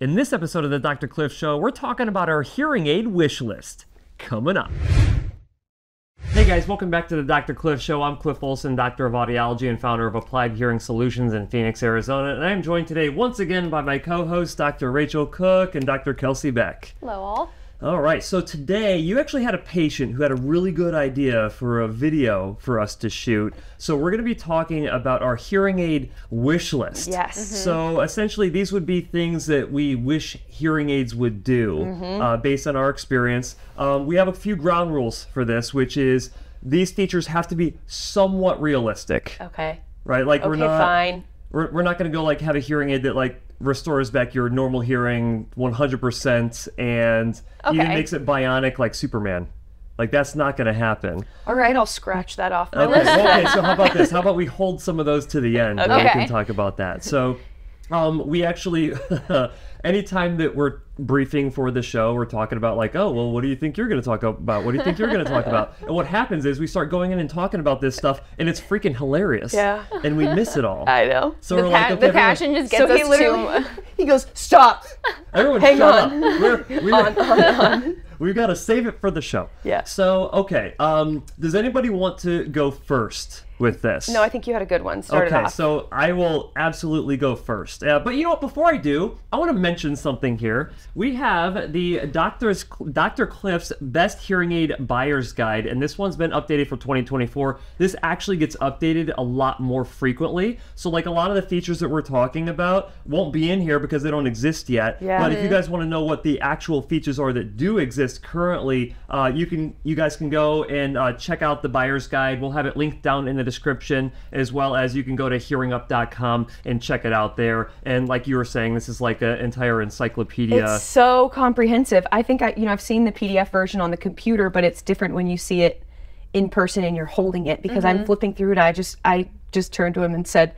In this episode of the Dr. Cliff Show, we're talking about our hearing aid wish list. Coming up. Hey guys, welcome back to the Dr. Cliff Show. I'm Cliff Olson, Doctor of Audiology and founder of Applied Hearing Solutions in Phoenix, Arizona. And I am joined today once again by my co-hosts, Dr. Rachael Cook and Dr. Kelsey Beck. Hello all. All right, so today you actually had a patient who had a really good idea for a video for us to shoot. So we're going to be talking about our hearing aid wish list. Yes. So essentially these would be things that we wish hearing aids would do based on our experience. We have a few ground rules for this, which is these features have to be somewhat realistic. Okay. Right? Like Okay, fine. We're not going to go like have a hearing aid that like restores back your normal hearing 100% and even makes it bionic like Superman. Like that's not going to happen. All right, I'll scratch that off my Okay, list. okay, so how about this? How about we hold some of those to the end and we Okay. can talk about that. So we actually, anytime that we're briefing for the show, we're talking about like, oh, well, what do you think you're going to talk about? What do you think you're going to talk about? And what happens is we start going in and talking about this stuff and it's freaking hilarious. Yeah. And we miss it all. I know. So we're like, okay, The everyone, passion just gets So he us literally, to... he goes, stop. everyone hang shut on. up. On. We've got to save it for the show. Yeah. So, okay, does anybody want to go first with this? No, I think you had a good one. Start it Okay, off. so I will absolutely go first. But you know what? Before I do, I want to mention something here. We have the Dr. Cliff's Best Hearing Aid Buyer's Guide, and this one's been updated for 2024. This actually gets updated a lot more frequently. So like a lot of the features that we're talking about won't be in here because they don't exist yet. Yeah. But if you guys want to know what the actual features are that do exist currently, you guys can go and check out the Buyer's Guide. We'll have it linked down in the description, as well as you can go to hearingup.com and check it out there. And like you were saying, this is like an entire encyclopedia. It's so comprehensive. I think I've seen the PDF version on the computer, but it's different when you see it in person and you're holding it because I'm flipping through it. I just turned to him and said,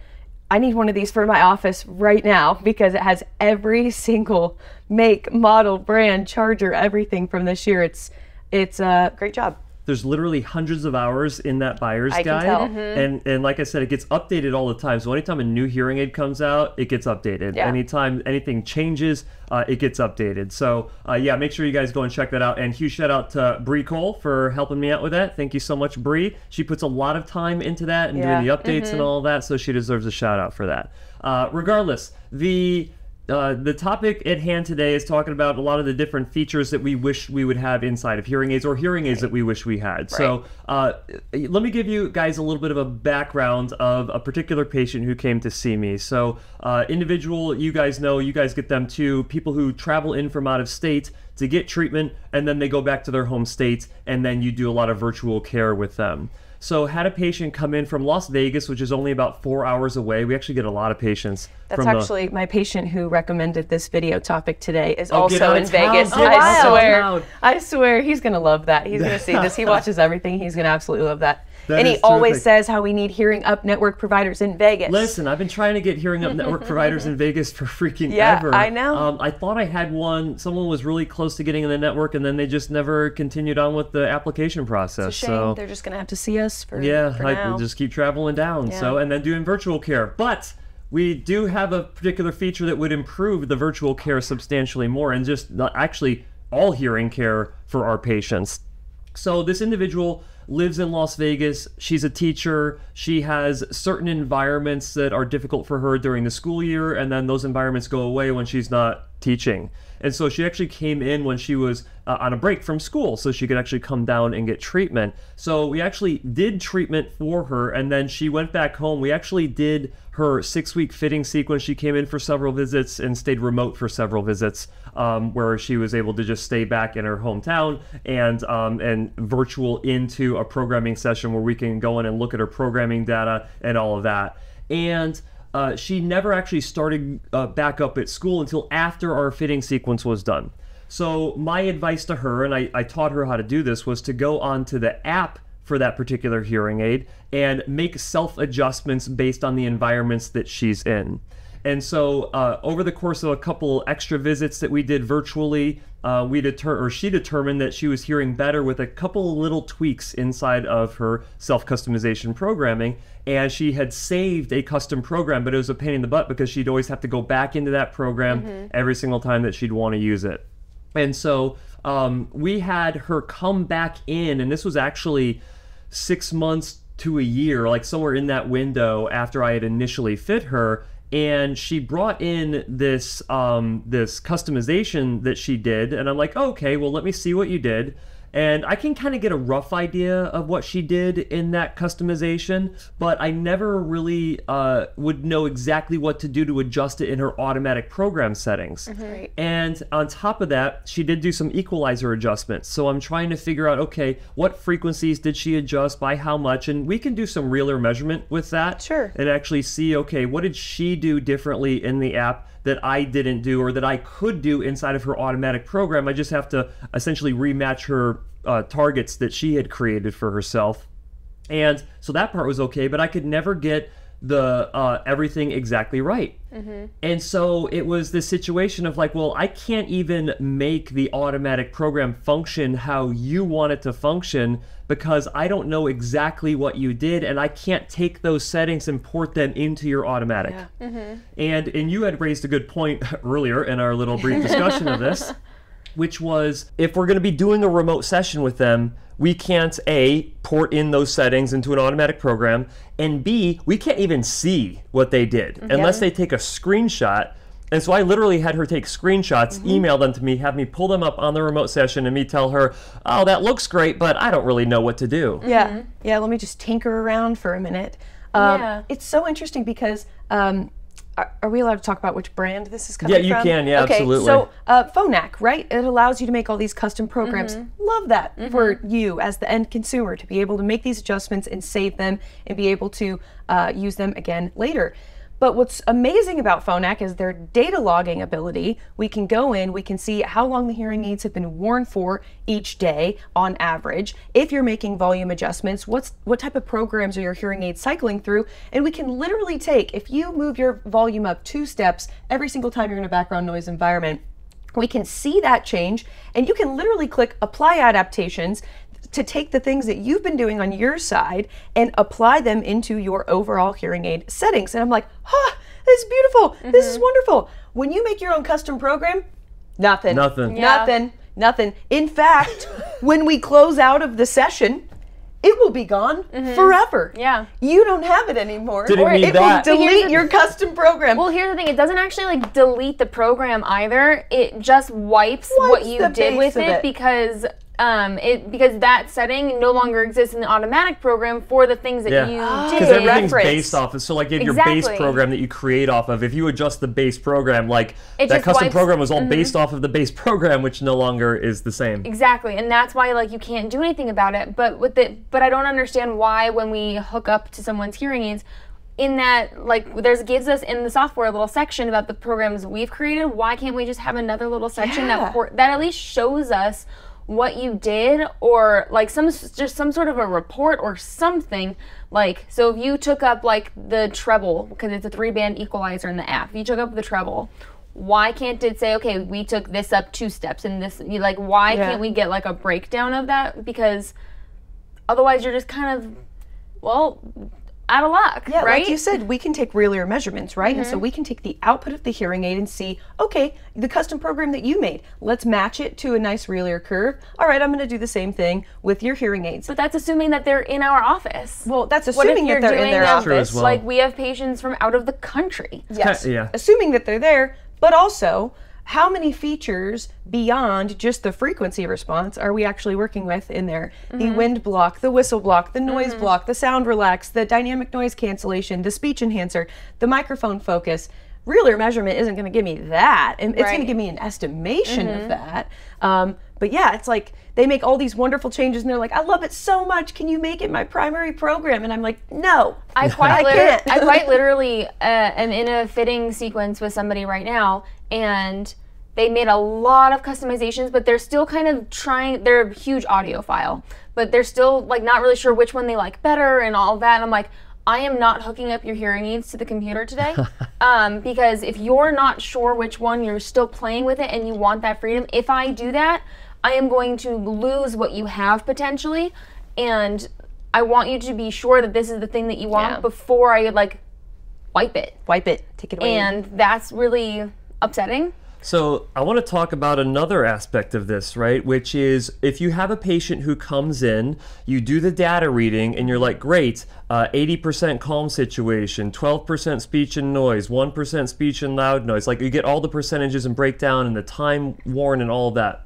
I need one of these for my office right now because it has every single make, model, brand, charger, everything from this year. It's a great job. There's literally hundreds of hours in that buyer's I can guide. tell. And like I said, it gets updated all the time. So anytime a new hearing aid comes out, it gets updated. Yeah. Anytime anything changes, it gets updated. So yeah, make sure you guys go and check that out. And huge shout out to Bree Cole for helping me out with that. Thank you so much, Bree. She puts a lot of time into that and doing the updates and all of that. So she deserves a shout out for that. Regardless, the topic at hand today is talking about a lot of the different features that we wish we would have inside of hearing aids or hearing aids that we wish we had. So let me give you guys a little bit of a background of a particular patient who came to see me. So individual, you guys know, you guys get them too, people who travel in from out of state to get treatment and then they go back to their home state and then you do a lot of virtual care with them. So had a patient come in from Las Vegas, which is only about 4 hours away. We actually get a lot of patients. That's actually my patient who recommended this video topic today is Oh, get also out in of town, Vegas. get out of town. I swear he's going to love that. He's going to see this. He watches everything. He's going to absolutely love that. That And he is always terrific. says how we need Hearing Up network providers in Vegas. Listen, I've been trying to get Hearing Up network providers in Vegas for freaking Yeah, ever. I know. I thought I had one. Someone was really close to getting in the network, and then they just never continued on with the application process. It's a shame. So They're just going to have to see us for I now. just keep traveling down. Yeah. So and then doing virtual care, but we do have a particular feature that would improve the virtual care substantially more, and just actually all hearing care for our patients. So this individual lives in Las Vegas. She's a teacher. She has certain environments that are difficult for her during the school year, and then those environments go away when she's not teaching. And so she actually came in when she was on a break from school so she could actually come down and get treatment. So we actually did treatment for her, and then she went back home. We actually did her 6-week fitting sequence. She came in for several visits and stayed remote for several visits, where she was able to just stay back in her hometown and virtual into a programming session where we can go in and look at her programming data and all of that. And she never actually started back up at school until after our fitting sequence was done. So my advice to her, and I taught her how to do this, was to go onto the app for that particular hearing aid and make self-adjustments based on the environments that she's in. And so over the course of a couple extra visits that we did virtually, she determined that she was hearing better with a couple of little tweaks inside of her self-customization programming. And she had saved a custom program, but it was a pain in the butt because she'd always have to go back into that program every single time that she'd want to use it. And so we had her come back in, and this was actually 6 months to a year, like somewhere in that window after I had initially fit her. And she brought in this this customization that she did, and I'm like, okay, well, let me see what you did. And I can kind of get a rough idea of what she did in that customization, but I never really would know exactly what to do to adjust it in her automatic program settings. Right. And on top of that, she did do some equalizer adjustments. So I'm trying to figure out, okay, what frequencies did she adjust by how much? And we can do some realer measurement with that. Sure. And actually see, okay, what did she do differently in the app that I didn't do, or that I could do inside of her automatic program. I just have to essentially rematch her targets that she had created for herself. And so that part was okay, but I could never get the everything exactly right. And so it was this situation of like, well, I can't even make the automatic program function how you want it to function because I don't know exactly what you did, and I can't take those settings and port them into your automatic. And you had raised a good point earlier in our little brief discussion of this, which was if we're going to be doing a remote session with them, we can't A, port in those settings into an automatic program, and B, we can't even see what they did unless they take a screenshot. And so I literally had her take screenshots, email them to me, have me pull them up on the remote session, and me tell her, oh, that looks great, but I don't really know what to do. Yeah, let me just tinker around for a minute. It's so interesting because are we allowed to talk about which brand this is coming from? Yeah, you can. Yeah, okay, absolutely. So Phonak, right? It allows you to make all these custom programs. Love that for you as the end consumer to be able to make these adjustments and save them and be able to use them again later. But what's amazing about Phonak is their data logging ability. We can go in, we can see how long the hearing aids have been worn for each day on average. If you're making volume adjustments, what type of programs are your hearing aids cycling through? And we can literally take, if you move your volume up 2 steps every single time you're in a background noise environment, we can see that change, and you can literally click apply adaptations to take the things that you've been doing on your side and apply them into your overall hearing aid settings. And I'm like, this is beautiful. This is wonderful. When you make your own custom program, nothing. Nothing. In fact, when we close out of the session, it will be gone forever. Yeah. You don't have it anymore. Didn't or need it that. will delete your custom program. Well, here's the thing. It doesn't actually like delete the program either. It just wipes what you the did with base of it because that setting no longer exists in the automatic program for the things that you did. Because everything's reference. based off of, so like you have your base program that you create off of. If you adjust the base program, like that custom program was all based off of the base program, which no longer is the same. Exactly, and that's why like you can't do anything about it. But I don't understand why when we hook up to someone's hearing aids, in that, like, gives us in the software a little section about the programs we've created. Why can't we just have another little section that at least shows us what you did, or like some sort of a report or something? Like, so if you took up like the treble, because it's a 3-band equalizer in the app, if you took up the treble, why can't it say, okay, we took this up 2 steps and this, like, why can't we get like a breakdown of that? Because otherwise you're just kind of, well, out of luck, yeah, right? Like you said, we can take real ear measurements, right? And so we can take the output of the hearing aid and see, okay, the custom program that you made, let's match it to a nice real ear curve. All right, I'm going to do the same thing with your hearing aids. But that's assuming that they're in our office. Well, that's assuming that they're in their office. office. True as well. Like, we have patients from out of the country. Yes, Yeah. assuming that they're there, but also, how many features beyond just the frequency response are we actually working with in there? The wind block, the whistle block, the noise block, the sound relax, the dynamic noise cancellation, the speech enhancer, the microphone focus. Real ear measurement isn't going to give me that. And it's going to give me an estimation of that. But yeah, it's like they make all these wonderful changes and they're like, I love it so much. Can you make it my primary program? And I'm like, no, I can't. I quite literally am in a fitting sequence with somebody right now, and they made a lot of customizations, but they're still kind of trying. They're a huge audiophile, but they're still like not really sure which one they like better and all that. And I'm like, I am not hooking up your hearing aids to the computer today, because if you're not sure which one, you're still playing with it and you want that freedom, if I do that, I am going to lose what you have potentially, and I want you to be sure that this is the thing that you want before I like wipe it. Wipe it, take it away. And that's really upsetting. So I want to talk about another aspect of this, right? Which is if you have a patient who comes in, you do the data reading, and you're like, great, 80% calm situation, 12% speech and noise, 1% speech and loud noise. Like you get all the percentages and breakdown and the time worn and all of that.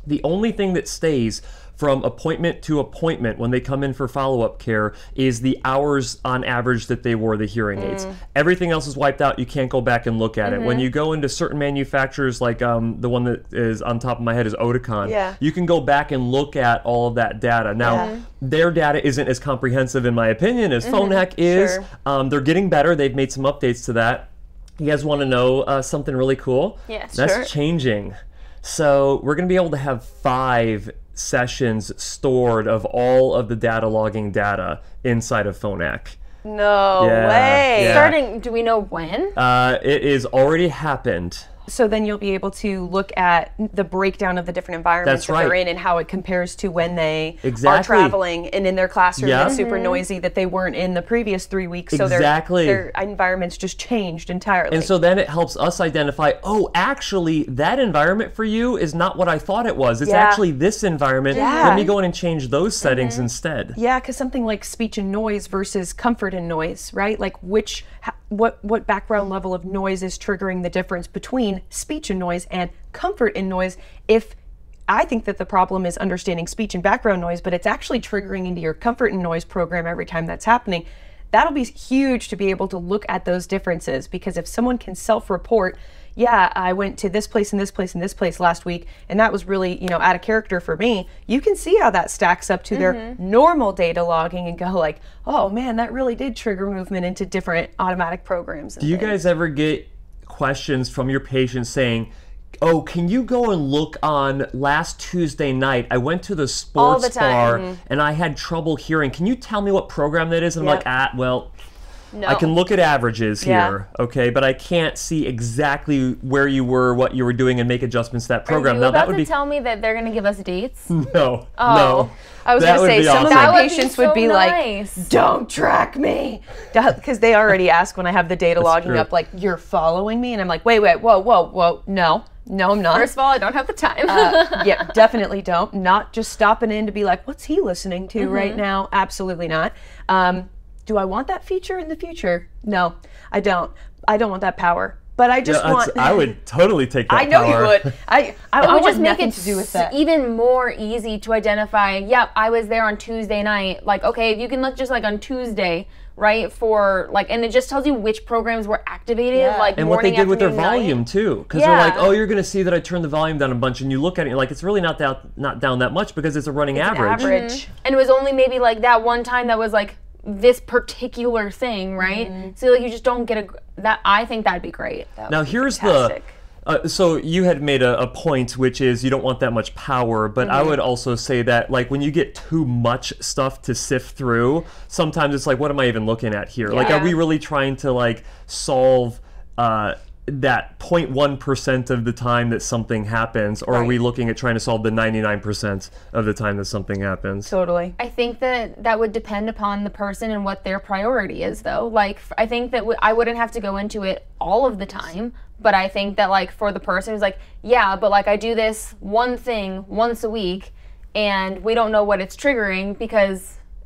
The only thing that stays from appointment to appointment when they come in for follow-up care is the hours on average that they wore the hearing aids. Everything else is wiped out. You can't go back and look at it. When you go into certain manufacturers, like the one that is on top of my head is Oticon, you can go back and look at all of that data. Now, their data isn't as comprehensive, in my opinion, as Phonak is. They're getting better. They've made some updates to that. You guys want to know something really cool? Yes, That's changing. So we're going to be able to have 5 sessions stored of all of the data logging data inside of Phonak. No way. Starting, do we know when? It is already happened. So then you'll be able to look at the breakdown of the different environments that they're in and how it compares to when they are traveling and in their classroom it's super noisy that they weren't in the previous 3 weeks. So their environments just changed entirely. And so then it helps us identify, oh, actually, that environment for you is not what I thought it was. It's actually this environment. Let me go in and change those settings instead. Yeah, because something like speech and noise versus comfort and noise, right? Like what background level of noise is triggering the difference between speech and noise and comfort and noise. If I think that the problem is understanding speech and background noise, but it's actually triggering into your comfort and noise program every time that's happening, that'll be huge to be able to look at those differences. Because if someone can self-report, yeah, I went to this place and this place and this place last week, and that was really, out of character for me, you can see how that stacks up to their normal data logging and go like, oh man, that really did trigger movement into different automatic programs. Do you guys ever get questions from your patients saying, oh, can you go and look on last Tuesday night? I went to the sports bar and I had trouble hearing. Can you tell me what program that is? And I'm like, well, I can look at averages here, okay, but I can't see exactly where you were, what you were doing, and make adjustments to that program. Are you about to tell me that they're going to give us dates? No, Oh. no. I was going to say, some of my patients would be nice. like, don't track me. Because they already ask when I have the data logging up, like, you're following me? And I'm like, wait, whoa, no, I'm not. First of all, I don't have the time. Yeah, definitely don't. Not just stopping in to be like, what's he listening to right now? Absolutely not. Do I want that feature in the future? No, I don't. I don't want that power. But I just want... I would totally take that I know power. You would. I would want just make nothing it to do with that. even more easy to identify, yep, I was there on Tuesday night. Like, okay, if you can look just like on Tuesday, right, for like, and it just tells you which programs were activated, like and morning, what they did with their afternoon, volume night. too, because they're like, oh, you're going to see that I turned the volume down a bunch, and you look at it, and you're like, it's really not down that much because it's a running average. And it was only maybe like that one time that was like this particular thing, right? So like you just don't get that. I think that'd be great. Now here's the. So you had made a point, which is you don't want that much power, but I would also say that like when you get too much stuff to sift through, sometimes it's like, what am I even looking at here? Like, are we really trying to like solve that 0.1% of the time that something happens, or are we looking at trying to solve the 99% of the time that something happens? Totally. I think that would depend upon the person and what their priority is, though. Like, I think that I wouldn't have to go into it all of the time, but I think that, like, for the person who's like, yeah, but, like, I do this one thing once a week, and we don't know what it's triggering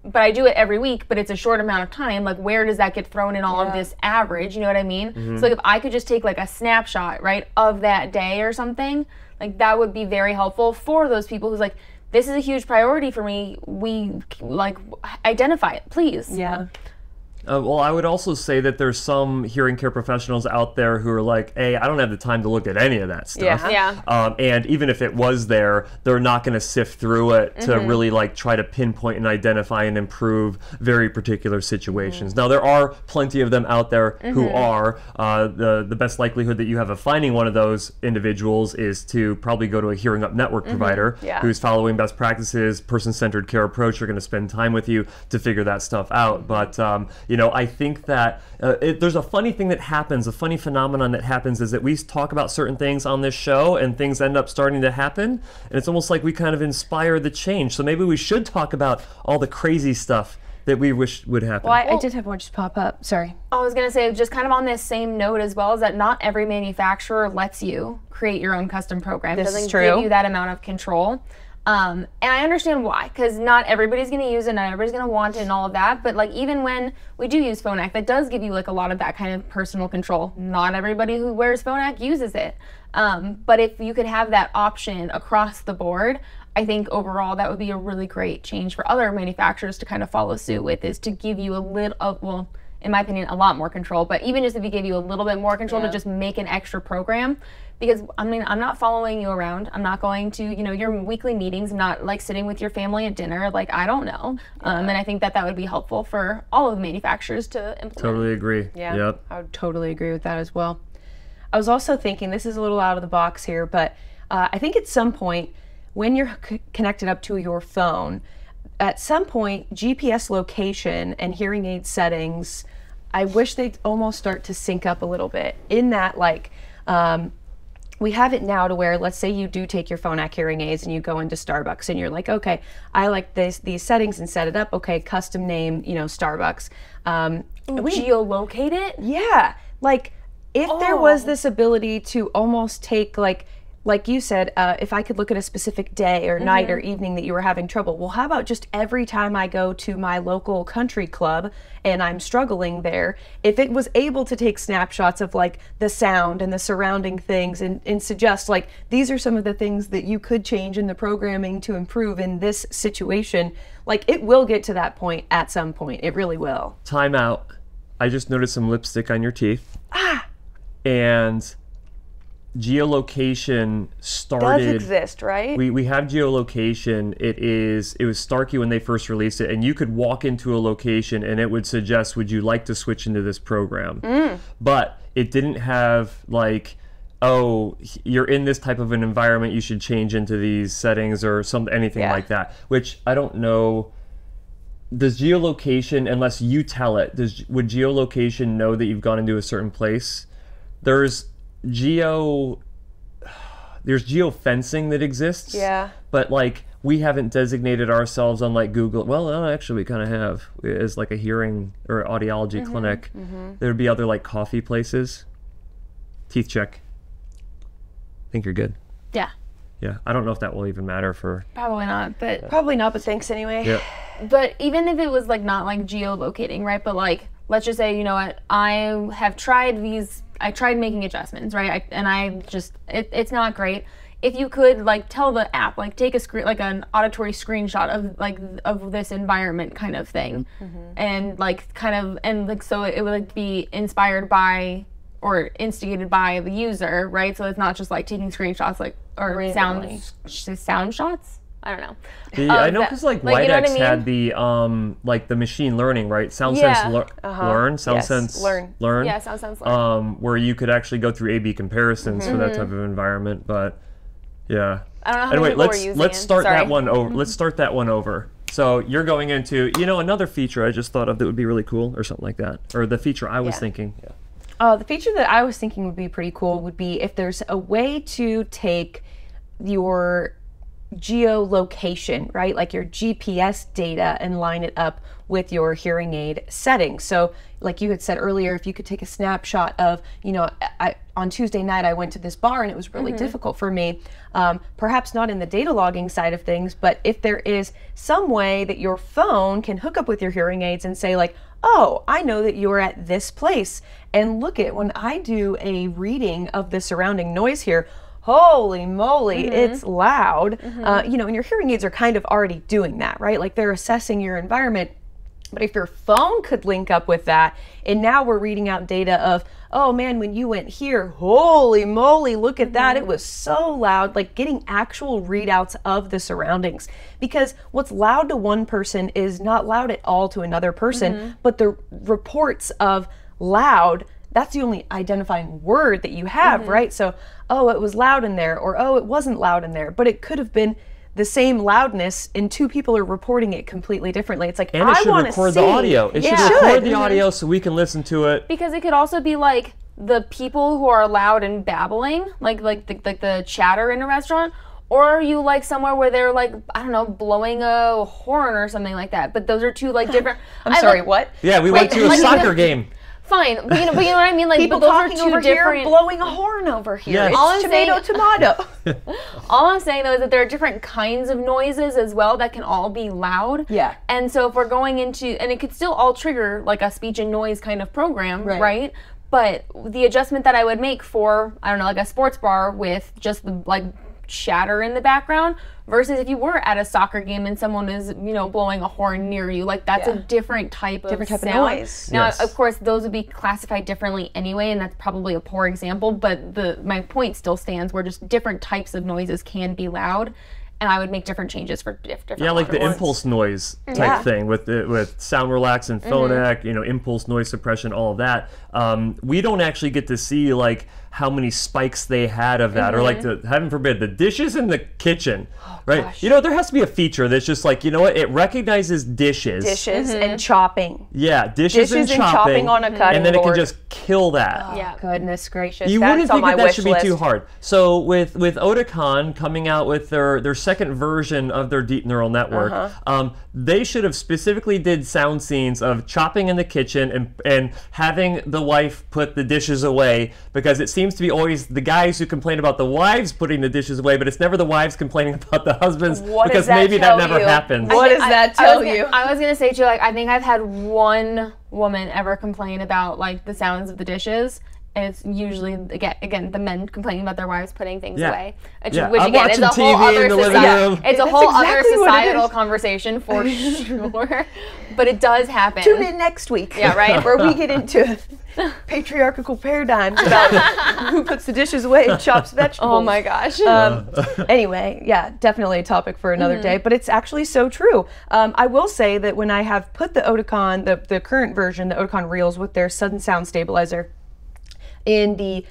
but I do it every week, but it's a short amount of time. Like, where does that get thrown in all of this average? You know what I mean? So, like, if I could just take, like, a snapshot, right, of that day or something, like, that would be very helpful for those people who's like, this is a huge priority for me. We, like, identify it, please. Yeah. Well, I would also say that there's some hearing care professionals out there who are like, hey, I don't have the time to look at any of that stuff. And even if it was there, they're not going to sift through it to really like try to pinpoint and identify and improve very particular situations. Now, there are plenty of them out there who are. The best likelihood that you have of finding one of those individuals is to probably go to a Hearing Up Network provider who's following best practices, person-centered care approach. They're going to spend time with you to figure that stuff out. But You know, I think that there's a funny thing that happens, a funny phenomenon that happens is that we talk about certain things on this show and things end up starting to happen. And it's almost like we kind of inspire the change. So maybe we should talk about all the crazy stuff that we wish would happen. Well, I did have one just pop up. Sorry. I was going to say, just kind of on this same note as well, is that not every manufacturer lets you create your own custom program. It doesn't give you that amount of control. And I understand why, because not everybody's going to use it, not everybody's going to want it and all of that. But like, even when we do use Phonak, that does give you like a lot of that kind of personal control. Not everybody who wears Phonak uses it. But if you could have that option across the board, I think overall that would be a really great change for other manufacturers to kind of follow suit with, is to give you a little, well, in my opinion, a lot more control. But even just if you gave you a little bit more control to just make an extra program, because I mean, I'm not following you around. I'm not going to, you know, your weekly meetings. I'm not like sitting with your family at dinner. Like, I don't know. And I think that that would be helpful for all of the manufacturers to implement. Totally agree. Yeah, yep. I would totally agree with that as well. I was also thinking, this is a little out of the box here, but I think at some point, when you're connected up to your phone, at some point, GPS location and hearing aid settings, I wish they'd almost start to sync up a little bit. In that, like, we have it now to where, let's say you do take your Phonak hearing aids and you go into Starbucks and you're like, okay, I like these settings and set it up. Okay, custom name, you know, Starbucks. Geolocate it? Yeah, like if there was this ability to almost take like you said, if I could look at a specific day or night or evening that you were having trouble, well, how about just every time I go to my local country club and I'm struggling there, if it was able to take snapshots of like the sound and the surrounding things and suggest like, these are some of the things that you could change in the programming to improve in this situation, like it will get to that point at some point. It really will. Time out. I just noticed some lipstick on your teeth. And geolocation started. Does exist, right? We have geolocation. It was Starkey when they first released it, and you could walk into a location and it would suggest, would you like to switch into this program? But it didn't have like, oh, you're in this type of an environment, you should change into these settings or anything like that, which I don't know. Does geolocation, unless you tell it, would geolocation know that you've gone into a certain place? There's geofencing that exists. Yeah. But like, we haven't designated ourselves on like Google. Well, actually we kind of have, as like a hearing or audiology clinic. There would be other like coffee places. Teeth check. I think you're good. Yeah. Yeah. I don't know if that will even matter for. Probably not, but. Probably not, but thanks anyway. Yeah. But even if it was like not like geolocating, right? But like, let's just say, you know what, I tried making adjustments, right? It's not great. If you could like tell the app, like take an auditory screenshot of this environment kind of thing, and like so it would like be inspired by or instigated by the user, right? So it's not just like taking screenshots or sound shots. I don't know. I know, because like Widex, you know what I mean? Had the like the machine learning, right? Sound sense learn, sound sense learn. Yeah, sound sense learn. Where you could actually go through A/B comparisons for that type of environment. But yeah. I don't know how anyway, many people let's start that one over. Let's start that one over. So you're going into, you know, another feature I just thought of that would be really cool, or something like that, or the feature I was thinking. The feature that I was thinking would be pretty cool would be if there's a way to take your geolocation, right? Like your GPS data, and line it up with your hearing aid settings. So like you had said earlier, if you could take a snapshot of, you know, on Tuesday night I went to this bar and it was really difficult for me. Perhaps not in the data logging side of things, but if there is some way that your phone can hook up with your hearing aids and say like, oh, I know that you're at this place, and look at when I do a reading of the surrounding noise here, holy moly, it's loud. You know, and your hearing aids are kind of already doing that, right? Like they're assessing your environment. But if your phone could link up with that, and now we're reading out data of, oh man, when you went here, holy moly, look at that. It was so loud, like getting actual readouts of the surroundings. Because what's loud to one person is not loud at all to another person, but the reports of loud, that's the only identifying word that you have, right? So, oh, it was loud in there, or oh, it wasn't loud in there, but it could have been the same loudness and two people are reporting it completely differently. It's like, And it I should want to record see. the audio. It should record the audio so we can listen to it. Because it could also be like the people who are loud and babbling, like the chatter in a restaurant, or are you like somewhere where they're like, I don't know, blowing a horn or something like that. But those are two like different. I'm sorry, what? Yeah, we went to a soccer game. Fine, but you know what I mean. Like, People but those talking are two over different. here, blowing a horn over here. Yes. It's All I'm tomato. All I'm saying though is that there are different kinds of noises as well that can all be loud. Yeah. And so if we're going into, and it could still all trigger like a speech and noise kind of program, right? But the adjustment that I would make for, I don't know, like a sports bar with just the like chatter in the background versus if you were at a soccer game and someone is, you know, blowing a horn near you, like that's a different type of sound. of noise. Now, of course, those would be classified differently anyway, and that's probably a poor example, but my point still stands where just different types of noises can be loud, and I would make different changes for different Yeah, like the ones. impulse noise type thing with sound relax and phonak, you know, impulse noise suppression, all of that. We don't actually get to see like how many spikes they had of that, or like heaven forbid, the dishes in the kitchen, right? gosh. You know, there has to be a feature that's just like, you know what, it recognizes dishes. And chopping. Yeah, dishes and chopping on a cutting and then it can board. just kill that. Yeah. Goodness gracious. You That's wouldn't on think my that wish should be list. too hard. So with Oticon coming out with their second version of their deep neural network, they should have specifically did sound scenes of chopping in the kitchen and having the wife put the dishes away, because it seems to be always the guys who complain about the wives putting the dishes away, but it's never the wives complaining about the husbands, What because does that maybe tell that never you? happens. What does that tell you? I was gonna say too, like I think I've had one woman ever complain about like the sounds of the dishes. And it's usually again the men complaining about their wives putting things away, which I'm again is a watching whole TV other in the living room. It's a That's whole exactly other what it societal is. conversation for sure, but it does happen. Tune in next week. Yeah, right. Where we get into patriarchal paradigms about who puts the dishes away and chops vegetables. Oh my gosh. Anyway, yeah, definitely a topic for another day, but it's actually so true. I will say that when I have put the Oticon, the current version, the Oticon Reels with their sudden sound stabilizer, in the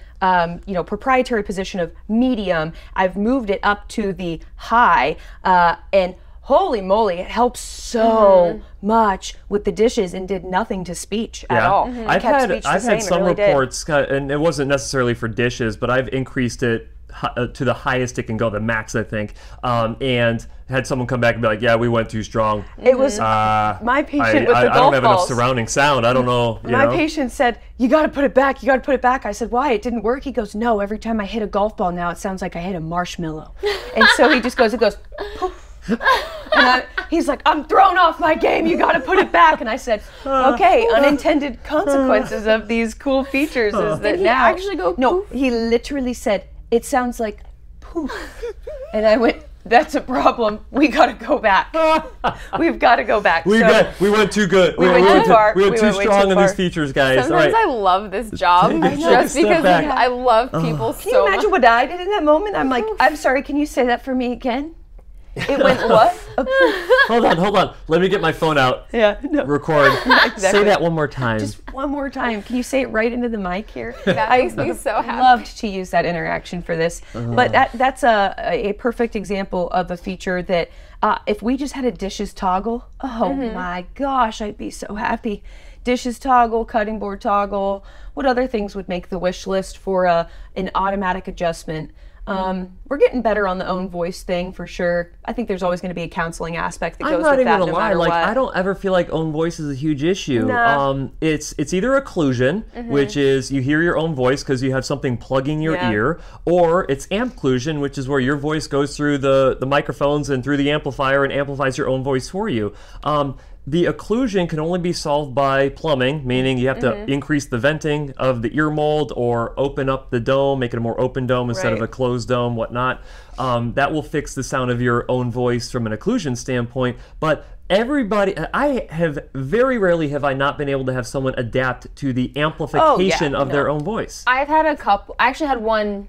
proprietary position of medium, I've moved it up to the high, and holy moly, it helps so much with the dishes and did nothing to speech at all. I've Kept had speech the I've same, had it some really did. reports, and it wasn't necessarily for dishes, but I've increased it to the highest it can go, the max I think, and had someone come back and be like, "Yeah, we went too strong." It was my patient with the I golf don't have enough balls. surrounding sound. I don't know. My patient said, "You got to put it back. You got to put it back." I said, "Why? It didn't work." He goes, "No. Every time I hit a golf ball now, it sounds like I hit a marshmallow." And so he just goes, poof. And he's like, "I'm thrown off my game. You got to put it back." And I said, "Okay, unintended consequences of these cool features is that he now." actually go No, poof? he literally said, "It sounds like poof." And I went, "That's a problem. We got to go back. We've got to go back." We went too good. We went too far. We went We too went way strong too in these far. features, guys. Sometimes All I right. love this job Take a just step because back. I love people Can you imagine what I did in that moment? I'm like, "I'm sorry, can you say that for me again?" It went what? A poof. Hold on. Let me get my phone out. Yeah, no. Record. Exactly. Say that one more time. Just one more time. Can you say it right into the mic here? That makes me so happy. Loved to use that interaction for this. But that's a perfect example of a feature that if we just had a dishes toggle, oh my gosh, I'd be so happy. Dishes toggle, cutting board toggle. What other things would make the wish list for an automatic adjustment? We're getting better on the own voice thing for sure. I think there's always going to be a counseling aspect that goes I'm not with even that gonna no lie. matter Like, what. I don't ever feel like own voice is a huge issue. No. It's either occlusion, which is you hear your own voice because you have something plugging your ear, or it's ampclusion, which is where your voice goes through the microphones and through the amplifier and amplifies your own voice for you. The occlusion can only be solved by plumbing, meaning you have to increase the venting of the ear mold or open up the dome, make it a more open dome instead of Right. a closed dome, whatnot. That will fix the sound of your own voice from an occlusion standpoint. But everybody, I have very rarely have I not been able to have someone adapt to the amplification of their own voice. I've had a couple. I actually had one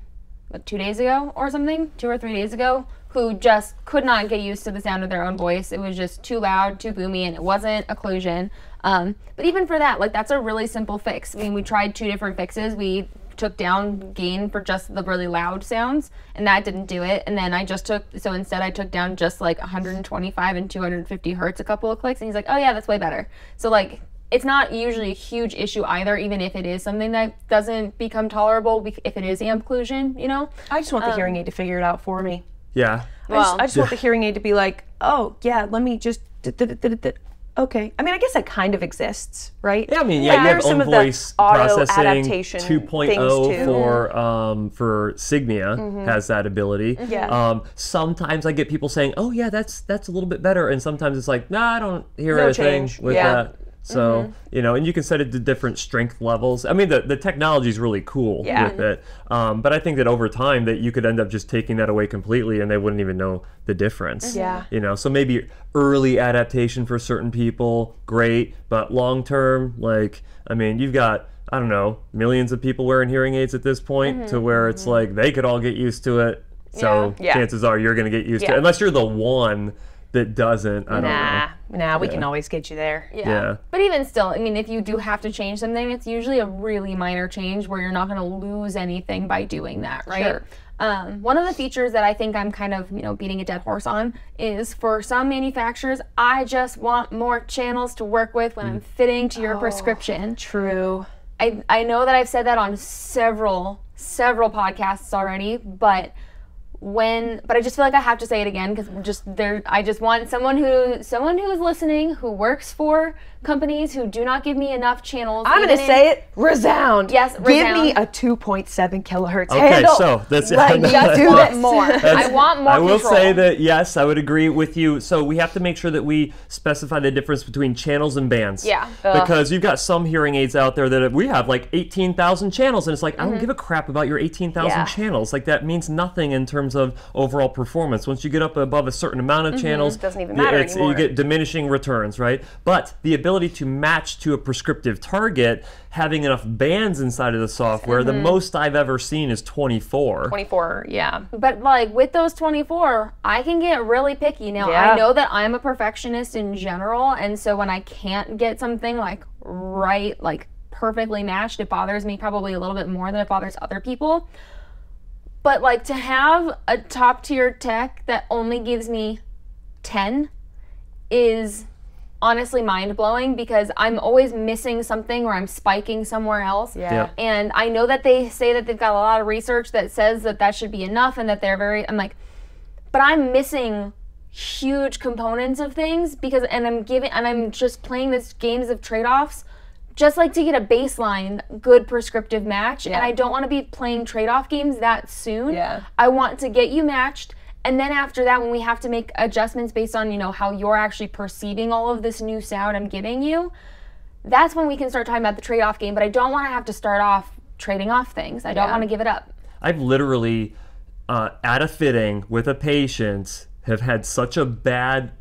2 days ago or something, 2 or 3 days ago, who just could not get used to the sound of their own voice. It was just too loud, too boomy, and it wasn't occlusion. But even for that, like, that's a really simple fix. I mean, we tried 2 different fixes. We took down gain for just the really loud sounds, and that didn't do it. And then instead I took down just like 125 and 250 hertz a couple of clicks, and he's like, oh yeah, that's way better. So like, it's not usually a huge issue either, even if it is something that doesn't become tolerable, if it is amp occlusion, you know? I just want the hearing aid to figure it out for me. Yeah. I just want the hearing aid to be like, oh, yeah, let me just... Okay. I mean, I guess that kind of exists, right? Yeah, I mean, Like, you there have are some own of the voice auto processing adaptation 2.0 for Signia has that ability. Yeah. Sometimes I get people saying, "Oh yeah, that's a little bit better," and sometimes it's like, "Nah, I don't hear No anything change. with Yeah. that." So, you know, and you can set it to different strength levels. I mean, the technology is really cool with it. But I think that over time that you could end up just taking that away completely and they wouldn't even know the difference. Yeah. You know, so maybe early adaptation for certain people, great. But long term, like, I mean, you've got, I don't know, millions of people wearing hearing aids at this point to where it's like they could all get used to it. So chances are you're going to get used to it. Unless you're the one that doesn't, I don't know. Nah, we can always get you there. Yeah. But even still, I mean, if you do have to change something, it's usually a really minor change where you're not going to lose anything by doing that, right? Sure. One of the features that I think I'm kind of, beating a dead horse on is for some manufacturers, I just want more channels to work with when I'm fitting to your prescription. True. I know that I've said that on several podcasts already, but I just feel like I have to say it again because I just want someone who's listening, who works for companies who do not give me enough channels. I'm going to say it, resound. Yes, Give resound. me a 2.7 kilohertz Okay, handle. so that's Like, Just do want this. more. I want more I will control. say that yes, I would agree with you. So we have to make sure that we specify the difference between channels and bands. Yeah. Because you've got some hearing aids out there that we have like 18,000 channels, and it's like I don't give a crap about your 18,000 channels. Like that means nothing in terms of overall performance. Once you get up above a certain amount of channels, Doesn't even matter anymore. you get diminishing returns, right? But the ability to match to a prescriptive target, having enough bands inside of the software, the most I've ever seen is 24. 24, yeah. But like with those 24, I can get really picky. Now Yeah. I know that I'm a perfectionist in general, and so when I can't get something like perfectly matched, it bothers me probably a little bit more than it bothers other people. But like to have a top tier tech that only gives me 10 is honestly mind-blowing because I'm always missing something or I'm spiking somewhere else. Yeah. And I know that they say that they've got a lot of research that says that should be enough and that I'm like, but I'm missing huge components of things I'm just playing this games of trade-offs just like to get a baseline good prescriptive match. And I don't want to be playing trade-off games that soon. Yeah. I want to get you matched. And then after that, when we have to make adjustments based on, how you're actually perceiving all of this new sound I'm giving you, that's when we can start talking about the trade-off game. But I don't want to have to start off trading off things. I don't want to give it up. I've literally, at a fitting with a patient, have had such a bad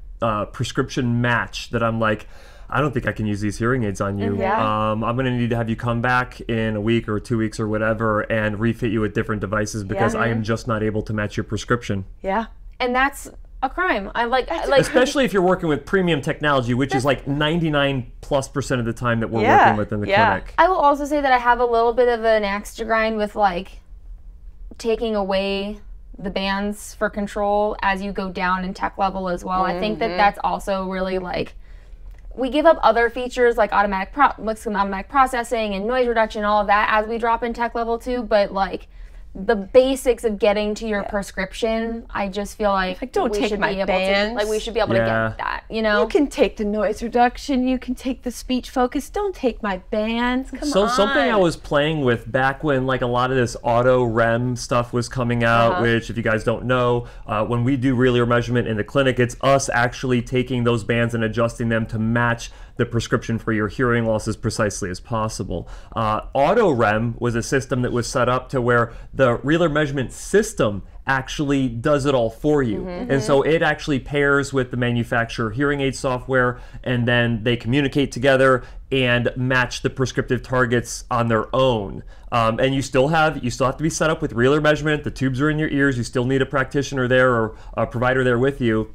prescription match that I'm like, I don't think I can use these hearing aids on you. I'm going to need to have you come back in a week or 2 weeks or whatever and refit you with different devices because I am just not able to match your prescription. Yeah. And that's a crime. I like Especially if you're working with premium technology, which is like 99+% of the time that we're working with in the clinic. I will also say that I have a little bit of an axe to grind with like taking away the bands for control as you go down in tech level as well. I think that that's also really like, we give up other features like automatic processing and noise reduction, all of that as we drop in tech level 2, but like the basics of getting to your prescription, I just feel like don't we take should my be able bands. to, like we should be able to get that, You can take the noise reduction, you can take the speech focus, don't take my bands. Come on. Something I was playing with back when like a lot of this auto REM stuff was coming out, which if you guys don't know, when we do relay measurement in the clinic, it's us actually taking those bands and adjusting them to match the prescription for your hearing loss as precisely as possible. Auto REM was a system that was set up to where the relay measurement system actually does it all for you. And so it actually pairs with the manufacturer hearing aid software, and then they communicate together and match the prescriptive targets on their own. And you still have to be set up with relay measurement. The tubes are in your ears. You still need a practitioner there or a provider there with you.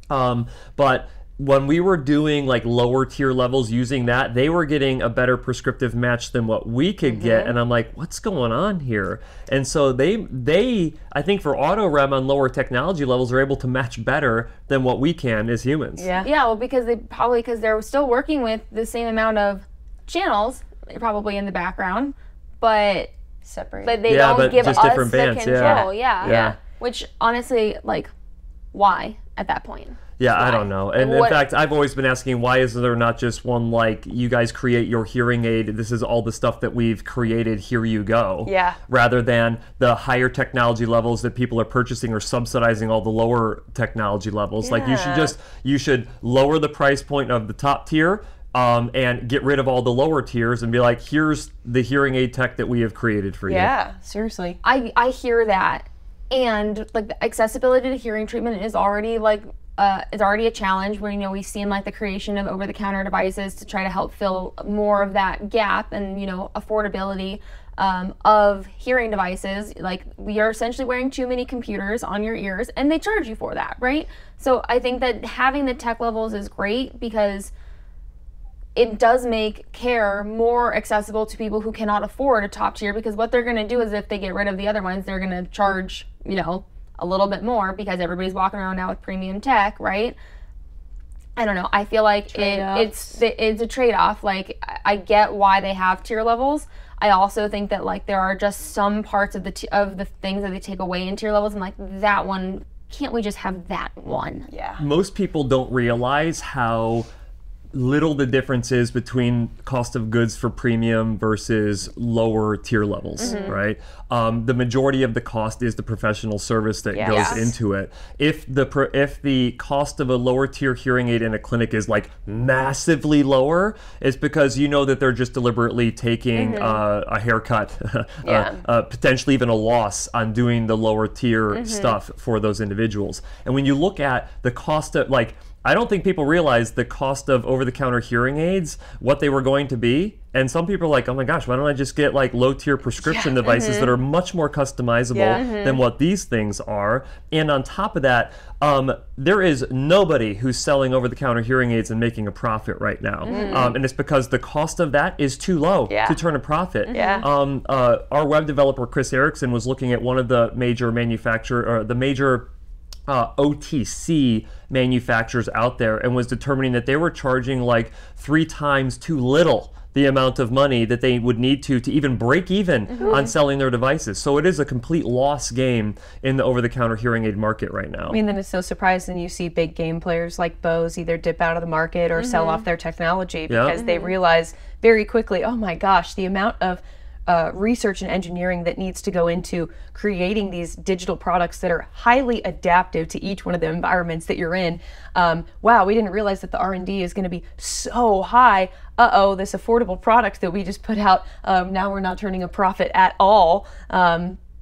But when we were doing like lower tier levels using that, they were getting a better prescriptive match than what we could get. And I'm like, what's going on here? And so they I think for auto-rem on lower technology levels are able to match better than what we can as humans. Yeah. Yeah, well, because they're still working with the same amount of channels, probably in the background, but Separate. they don't give just us different the bands, control. Yeah. Which honestly, like, why at that point? Yeah, I don't know. And in What- fact, I've always been asking, why is there not just one, like, you guys create your hearing aid, this is all the stuff that we've created, here you go. Yeah. Rather than the higher technology levels that people are purchasing or subsidizing all the lower technology levels. Like, you should lower the price point of the top tier, and get rid of all the lower tiers and be like, here's the hearing aid tech that we have created for you. Yeah, seriously. I hear that, and like the accessibility to hearing treatment is already a challenge. Where we've seen like the creation of over-the-counter devices to try to help fill more of that gap and affordability of hearing devices. Like, we are essentially wearing too many computers on your ears, and they charge you for that, right? So I think that having the tech levels is great because it does make care more accessible to people who cannot afford a top tier, because what they're going to do is if they get rid of the other ones, they're going to charge, a little bit more because everybody's walking around now with premium tech, right? I don't know. I feel like it's a trade-off. Like, I get why they have tier levels. I also think that like there are just some parts of the things that they take away in tier levels, and like that one, can't we just have that one? Yeah. Most people don't realize how little the difference is between cost of goods for premium versus lower tier levels, right? The majority of the cost is the professional service that goes into it. If the cost of a lower tier hearing aid in a clinic is like massively lower, it's because that they're just deliberately taking a haircut, potentially even a loss on doing the lower tier stuff for those individuals. And when you look at the cost of, like, I don't think people realize the cost of over-the-counter hearing aids, what they were going to be. And some people are like, oh my gosh, why don't I just get like low-tier prescription devices that are much more customizable than what these things are. And on top of that, there is nobody who's selling over-the-counter hearing aids and making a profit right now. And it's because the cost of that is too low to turn a profit. Our web developer, Chris Erickson, was looking at one of the major OTC manufacturers out there and was determining that they were charging like 3 times too little the amount of money that they would need to even break even on selling their devices. So it is a complete loss game in the over-the-counter hearing aid market right now. I mean, then it's no surprise then you see big game players like Bose either dip out of the market or sell off their technology because they realize very quickly, oh my gosh, the amount of research and engineering that needs to go into creating these digital products that are highly adaptive to each one of the environments that you're in. Wow, we didn't realize that the R&D is going to be so high. This affordable product that we just put out, now we're not turning a profit at all.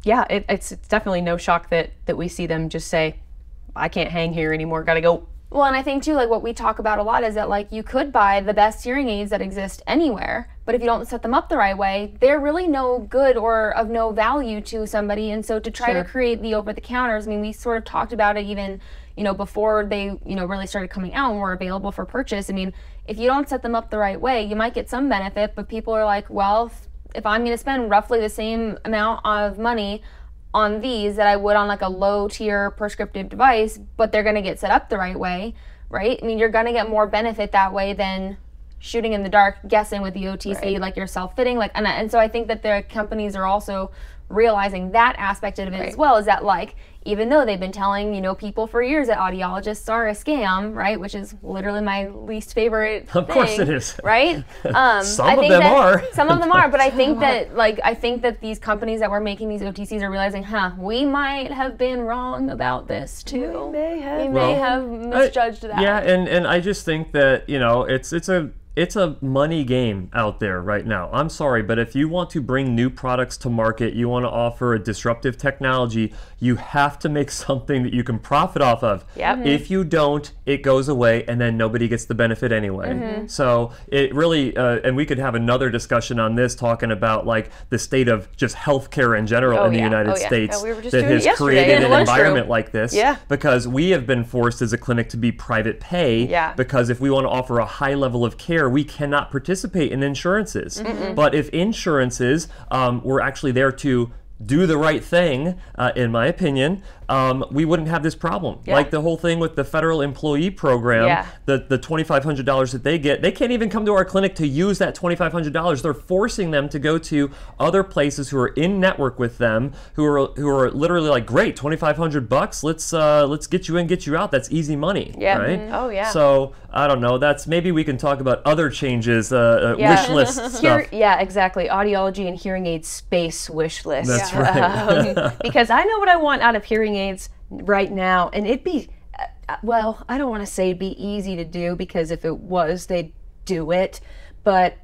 It's definitely no shock that we see them just say, I can't hang here anymore, gotta go. Well, and I think too, like what we talk about a lot is that like you could buy the best hearing aids that exist anywhere, but if you don't set them up the right way, they're really no good or of no value to somebody. And so to try to create the over-the-counters, I mean, we sort of talked about it even, before they, really started coming out and were available for purchase. I mean, if you don't set them up the right way, you might get some benefit, but people are like, well, if I'm going to spend roughly the same amount of money on these that I would on like a low tier prescriptive device, but they're going to get set up the right way, right? I mean, you're going to get more benefit that way than shooting in the dark, guessing with the OTC, like you're self-fitting. Like, and so I think that the companies are also realizing that aspect of it as well, is that like, even though they've been telling, people for years that audiologists are a scam, right? Which is literally my least favorite thing. Of course it is. Right? Some of them are. Some of them are, but I think that these companies that were making these OTCs are realizing, we might have been wrong about this too. We may have misjudged that. Yeah, and I just think that, it's a money game out there right now. I'm sorry, but if you want to bring new products to market, you want to offer a disruptive technology, you have have to make something that you can profit off of. Yep. If you don't, it goes away, and then nobody gets the benefit anyway. So it really, and we could have another discussion on this, talking about like the state of just healthcare in general in the United States we were just that doing it has yesterday created in the an lunchroom. environment like this. Yeah. Because we have been forced as a clinic to be private pay. Yeah. Because if we want to offer a high level of care, we cannot participate in insurances. But if insurances were actually there to do the right thing, in my opinion, we wouldn't have this problem. Like the whole thing with the federal employee program, the $2,500 that they get, they can't even come to our clinic to use that $2,500. They're forcing them to go to other places who are in network with them, who are literally like, great, $2,500, let's get you in, get you out. That's easy money, right? Oh yeah. So I don't know. That's maybe we can talk about other changes, wish list stuff. Exactly. Audiology and hearing aid space wish list. That's right. Because I know what I want out of hearing aids right now, and it'd be, well, I don't want to say it'd be easy to do, because if it was, they'd do it. But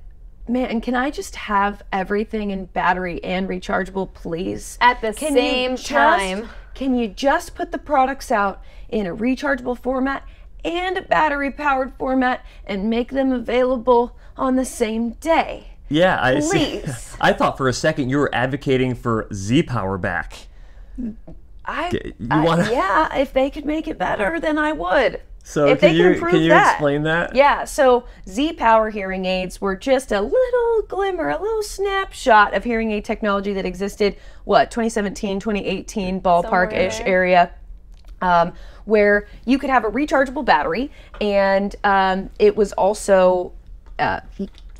man, can I just have everything in battery and rechargeable, please? At the same time. Can you just put the products out in a rechargeable format and a battery powered format and make them available on the same day? Yeah, I see. Please. I thought for a second you were advocating for Z-Power back. Yeah, if they could make it better, then I would. So if can they you improve explain that? Yeah, so Z-Power hearing aids were just a little glimmer, a little snapshot of hearing aid technology that existed, 2017, 2018 ballpark-ish area, where you could have a rechargeable battery, and it was also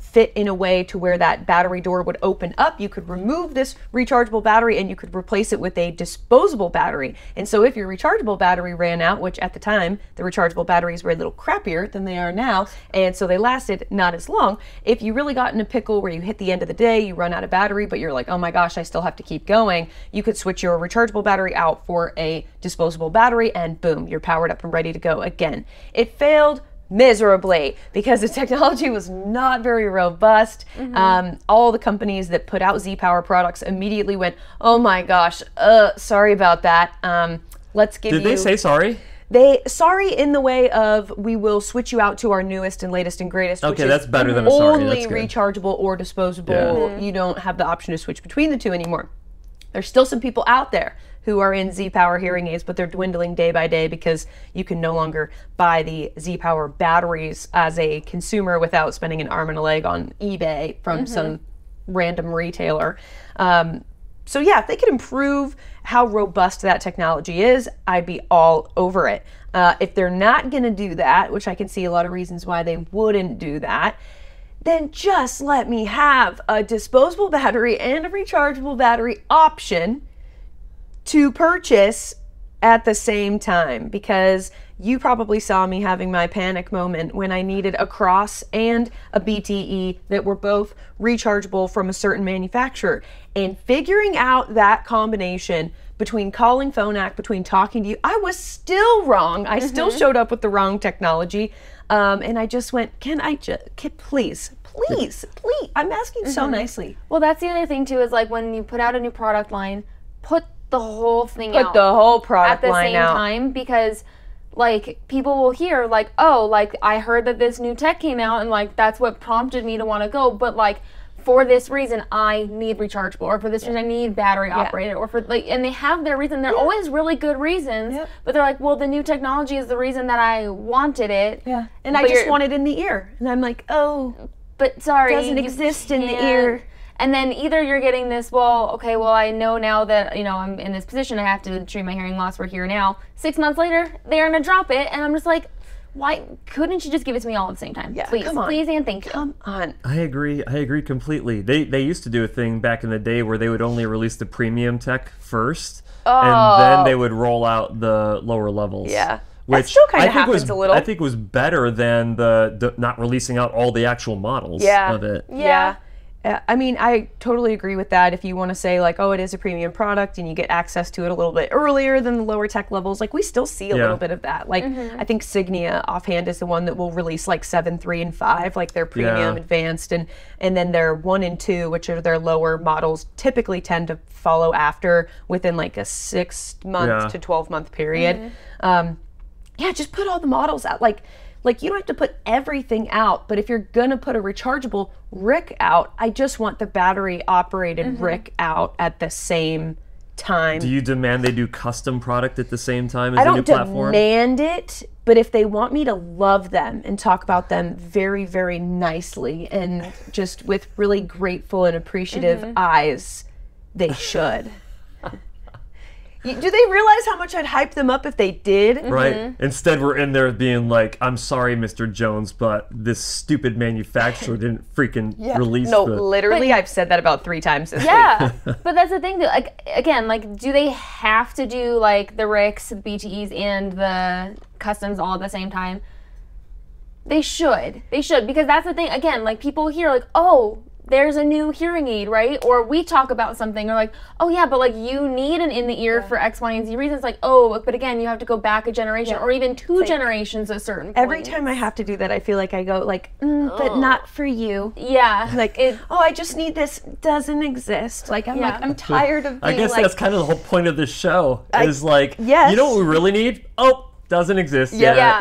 fit in a way to where that battery door would open up. You could remove this rechargeable battery and you could replace it with a disposable battery. And so if your rechargeable battery ran out, which at the time the rechargeable batteries were a little crappier than they are now, and so they lasted not as long, if you really got in a pickle where you hit the end of the day, you run out of battery, but you're like, oh my gosh, I still have to keep going, you could switch your rechargeable battery out for a disposable battery, and boom, you're powered up and ready to go again. It failed miserably because the technology was not very robust. All the companies that put out Z-Power products immediately went, oh my gosh, sorry about that. Let's give you... Did they say sorry? Sorry in the way of, we will switch you out to our newest and latest and greatest, which is that's better than a sorry. only rechargeable or disposable. You don't have the option to switch between the two anymore. There's still some people out there who are in Z-Power hearing aids, but they're dwindling day by day because you can no longer buy the Z-Power batteries as a consumer without spending an arm and a leg on eBay from some random retailer. So yeah, if they could improve how robust that technology is, I'd be all over it. If they're not gonna do that, which I can see a lot of reasons why they wouldn't do that, then just let me have a disposable battery and a rechargeable battery option to purchase at the same time, because you probably saw me having my panic moment when I needed a Cross and a BTE that were both rechargeable from a certain manufacturer, and figuring out that combination between calling Phonak, between talking to you, I was still wrong. I still showed up with the wrong technology, and I just went, please, I'm asking so nicely. Well, that's the other thing too, is like when you put out a new product line, put the whole thing out. Put the whole product at the line same out. time, because like people will hear like, oh, like I heard that this new tech came out and like that's what prompted me to want to go, but like for this reason I need rechargeable, or for this reason I need battery operated, or for like, and they have their reason. They're always really good reasons, but they're like, well, the new technology is the reason that I wanted it. Yeah, and I just want it in the ear, and I'm like, oh, but sorry, it doesn't exist in the ear. And then either you're getting this, well, okay, well, I know now that, you know, I'm in this position, I have to treat my hearing loss, we're here now. 6 months later, they're going to drop it, and I'm just like, why couldn't you just give it to me all at the same time? Yeah, please, come on. Please and thank you. Come on. I agree completely. They used to do a thing back in the day where they would only release the premium tech first, and then they would roll out the lower levels. Yeah. Which that still kind of happens a little. I think was better than the not releasing out all the actual models of it. Yeah. I mean, I totally agree with that. If you want to say like, oh, it is a premium product and you get access to it a little bit earlier than the lower tech levels, like we still see a little bit of that. Like I think Signia offhand is the one that will release like 7, 3, and 5, like their premium, advanced, and then their 1 and 2, which are their lower models, typically tend to follow after within like a 6-month to 12-month period. Yeah, just put all the models out. Like you don't have to put everything out, but if you're gonna put a rechargeable RIC out, I just want the battery operated RIC out at the same time. Do you demand they do custom product at the same time as the new platform? I don't demand it, but if they want me to love them and talk about them very, very nicely and just with really grateful and appreciative eyes, they should. Do they realize how much I'd hype them up if they did? Right. Instead, we're in there being like, I'm sorry, Mr. Jones, but this stupid manufacturer didn't freaking release literally, I've said that about 3 times this week. But that's the thing, like, again, like, do they have to do, like, the RICs, the BTEs, and the customs all at the same time? They should. They should, because that's the thing, again, like, people hear, like, oh, there's a new hearing aid, right? Or we talk about something, or like, oh yeah, but like you need an in the ear for X, Y, and Z reasons. Like, oh, but again, you have to go back a generation or even 2 generations at a certain point. Every time I have to do that, I feel like I go like, but not for you. Yeah. Like, I just need this. Doesn't exist. Like, I'm like, I'm tired of being I guess like, that's kind of the whole point of this show is like, you know what we really need? Oh, doesn't exist yet.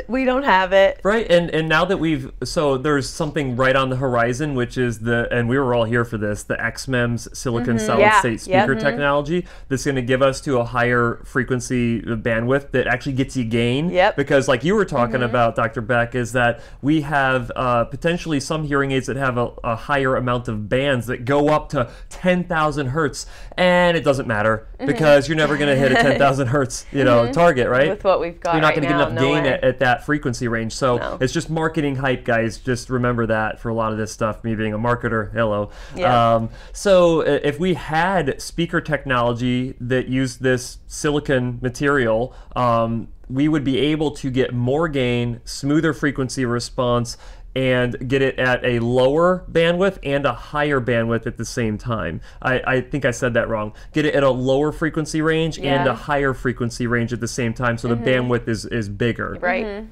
We don't have it. Right, and now that so there's something right on the horizon, which is and we were all here for this, the XMEMS silicon solid state speaker technology that's going to give us to a higher frequency bandwidth that actually gets you gain. Because like you were talking about, Dr. Beck, is that we have potentially some hearing aids that have a higher amount of bands that go up to 10,000 hertz, and it doesn't matter because you're never going to hit a 10,000 hertz target, right? With what we've got You're not going to right get enough gain at that frequency range. So it's just marketing hype, guys. Just remember that for a lot of this stuff, me being a marketer, hello. So if we had speaker technology that used this silicon material, we would be able to get more gain, smoother frequency response, and get it at a lower bandwidth and a higher bandwidth at the same time. I think I said that wrong. Get it at a lower frequency range and a higher frequency range at the same time, so the bandwidth is bigger. Right.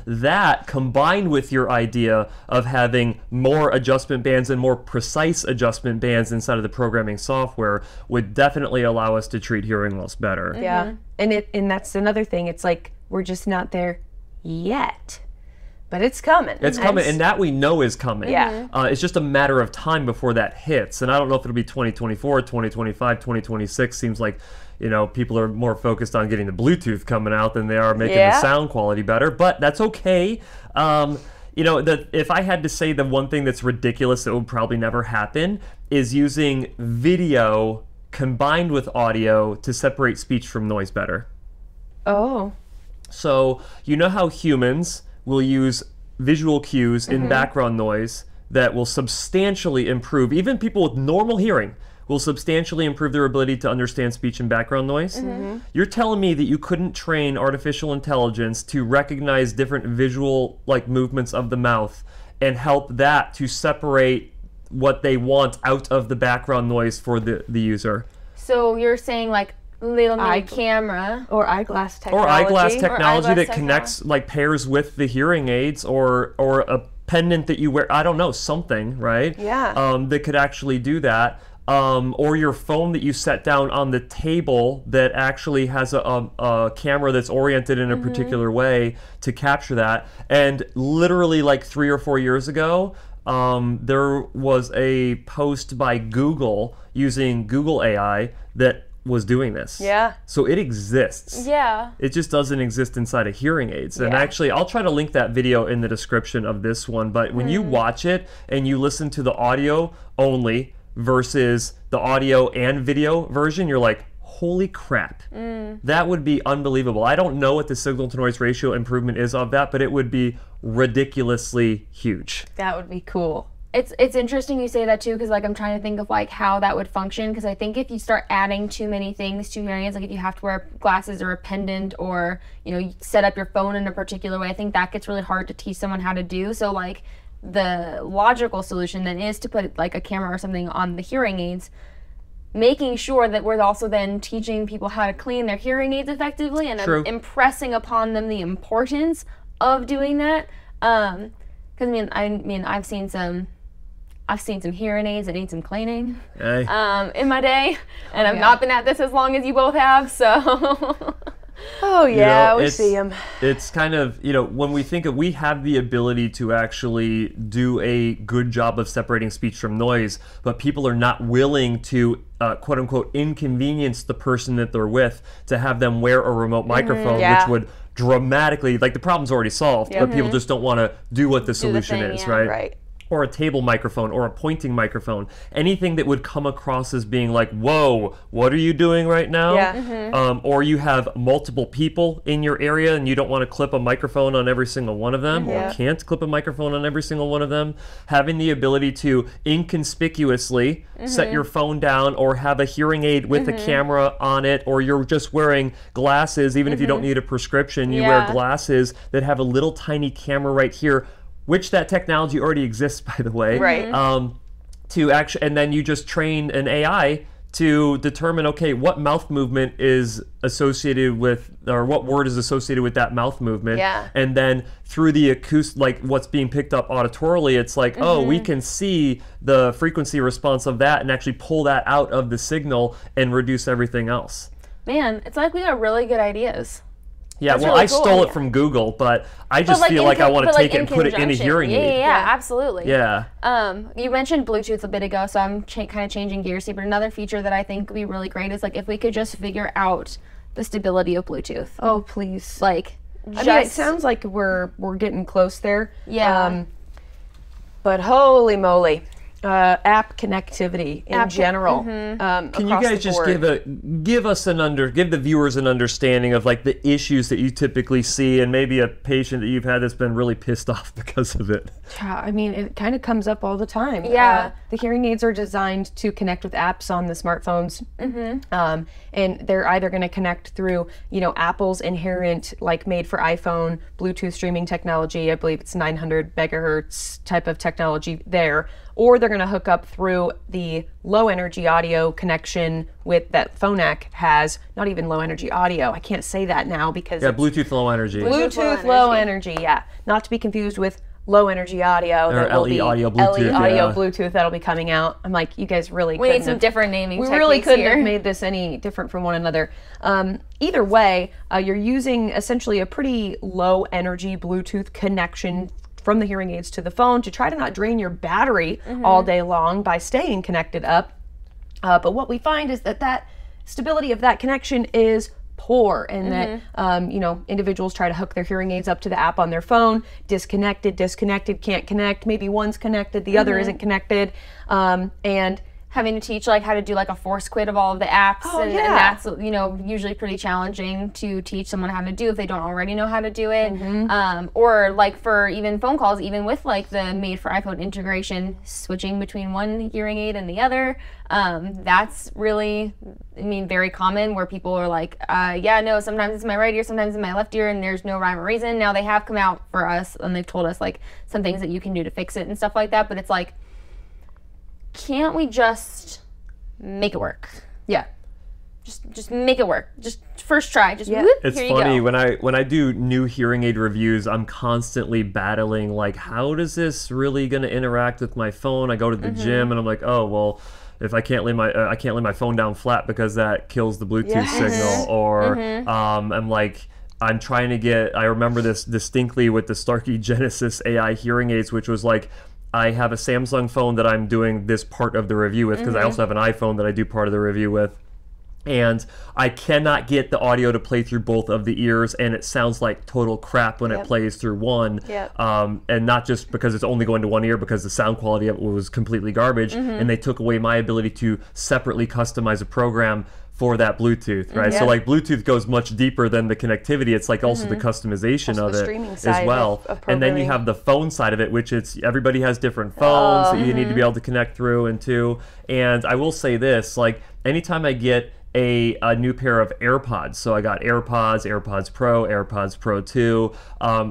That combined with your idea of having more adjustment bands and more precise adjustment bands inside of the programming software would definitely allow us to treat hearing loss better. And that's another thing. It's like we're just not there yet. But it's coming. It's coming, and that we know is coming. It's just a matter of time before that hits. And I don't know if it'll be 2024, 2025, 2026. Seems like, people are more focused on getting the Bluetooth coming out than they are making the sound quality better. But that's okay. If I had to say the one thing that's ridiculous that would probably never happen is using video combined with audio to separate speech from noise better. Oh. So, you know how humans will use visual cues in background noise that will substantially improve, even people with normal hearing will substantially improve their ability to understand speech and background noise. You're telling me that you couldn't train artificial intelligence to recognize different visual movements of the mouth and help that to separate what they want out of the background noise for the user? So you're saying little mini camera or eyeglass technology that connects pairs with the hearing aids or a pendant that you wear, I don't know, something, right? That could actually do that. Or your phone that you set down on the table that actually has a camera that's oriented in a particular way to capture that. And literally 3 or 4 years ago, there was a post by Google using Google AI that was doing this. So it exists. It just doesn't exist inside of hearing aids. And actually, I'll try to link that video in the description of this one. But when you watch it and you listen to the audio only versus the audio and video version, you're like, holy crap. That would be unbelievable. I don't know what the signal to noise ratio improvement is of that, but it would be ridiculously huge. That would be cool. It's interesting you say that too, because I'm trying to think of how that would function, because I think if you start adding too many things to hearing aids, if you have to wear glasses or a pendant or you set up your phone in a particular way, I think that gets really hard to teach someone how to do. So the logical solution then is to put like a camera or something on the hearing aids, making sure that we're also then teaching people how to clean their hearing aids effectively and impressing upon them the importance of doing that. Because I mean, I've seen some hearing aids that need some cleaning in my day, and I've not been at this as long as you both have, so. Oh yeah, we see them. It's kind of, when we think of, we have the ability to actually do a good job of separating speech from noise, but people are not willing to quote unquote inconvenience the person that they're with to have them wear a remote microphone, which would dramatically, like, the problem's already solved, but people just don't want to do what the solution is, right? Or a table microphone, or a pointing microphone. Anything that would come across as being like, whoa, what are you doing right now? Or you have multiple people in your area and you don't want to clip a microphone on every single one of them, or can't clip a microphone on every single one of them. Having the ability to inconspicuously set your phone down, or have a hearing aid with a camera on it, or you're just wearing glasses, even if you don't need a prescription, you wear glasses that have a little tiny camera right here, which that technology already exists, by the way. To actually, and then you just train an AI to determine, okay, what mouth movement is associated with, or what word is associated with that mouth movement. And then through the acoustic, like what's being picked up auditorily, it's like, oh, we can see the frequency response of that and actually pull that out of the signal and reduce everything else. Man, it's like we got really good ideas. Yeah, well, really I stole it from Google, but I just feel like I want to take it and put it in a hearing aid. Yeah, absolutely. Yeah. You mentioned Bluetooth a bit ago, so I'm kind of changing gears here. But another feature that I think would be really great is like if we could just figure out the stability of Bluetooth. Oh, please. Like, I mean, it sounds like we're getting close there. Yeah. But holy moly. App connectivity in general. Can you guys just give the viewers an understanding of like the issues that you typically see, and maybe a patient that you've had that's been really pissed off because of it? Yeah, I mean, it kind of comes up all the time. Yeah. The hearing aids are designed to connect with apps on the smartphones, and they're either going to connect through, Apple's inherent, like made for iPhone Bluetooth streaming technology. I believe it's 900 megahertz type of technology there. Or they're going to hook up through the low energy audio connection with that Phonak has. Not even low energy audio. I can't say that now because Bluetooth low energy. Bluetooth low energy. Yeah, not to be confused with low energy audio. Or LE audio Bluetooth. LE audio Bluetooth that'll be coming out. I'm like, you guys really. We need some different naming. We really couldn't have made this any different from one another. Either way, you're using essentially a pretty low energy Bluetooth connection from the hearing aids to the phone to try to not drain your battery all day long by staying connected up. But what we find is that stability of that connection is poor, and that individuals try to hook their hearing aids up to the app on their phone, disconnected, can't connect. Maybe one's connected, the other isn't connected, and having to teach like how to do like a force quit of all of the apps, and that's usually pretty challenging to teach someone how to do if they don't already know how to do it. Or like for even phone calls, even with like the made for iPhone integration, switching between one hearing aid and the other, that's really, very common where people are like, sometimes it's my right ear, sometimes it's my left ear, and there's no rhyme or reason. Now they have come out for us and they've told us like some things that you can do to fix it and stuff like that, but it's like, can't we just make it work? Yeah. Just make it work. Just first try. Just whoop, it's here funny you go. when I do new hearing aid reviews, I'm constantly battling like, how does this really going to interact with my phone? I go to the gym and I'm like, oh well, if I can't lay my phone down flat because that kills the Bluetooth signal, or I'm trying to get. I remember this distinctly with the Starkey Genesis AI hearing aids, which was like, I have a Samsung phone that I'm doing this part of the review with, because I also have an iPhone that I do part of the review with. And I cannot get the audio to play through both of the ears, and it sounds like total crap when it plays through one. And not just because it's only going to one ear, because the sound quality of it was completely garbage, and they took away my ability to separately customize a program for that Bluetooth, right? So like Bluetooth goes much deeper than the connectivity. It's like also the customization of it as well. And then you have the phone side of it, which everybody has different phones that you need to be able to connect through and to. And I will say this, like anytime I get a new pair of AirPods. So I got AirPods, AirPods Pro, AirPods Pro 2.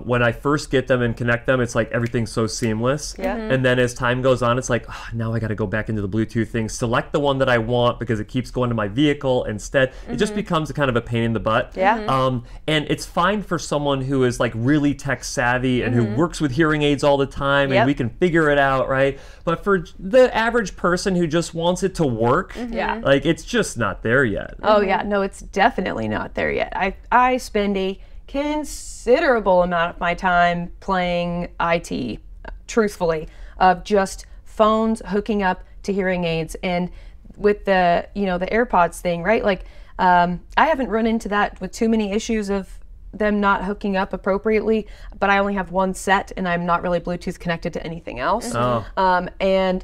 When I first get them and connect them, it's like everything's so seamless. Yeah. And then as time goes on, it's like, now I got to go back into the Bluetooth thing, select the one that I want because it keeps going to my vehicle instead. It just becomes a kind of a pain in the butt. Yeah. And it's fine for someone who is like really tech savvy and who works with hearing aids all the time and we can figure it out, right? But for the average person who just wants it to work, like it's just not there yet. Oh yeah, no, it's definitely not there yet. I spend a considerable amount of my time playing IT, truthfully, of just phones hooking up to hearing aids. And with the, the AirPods thing, right? Like, I haven't run into that with too many issues of them not hooking up appropriately, but I only have one set and I'm not really Bluetooth connected to anything else. And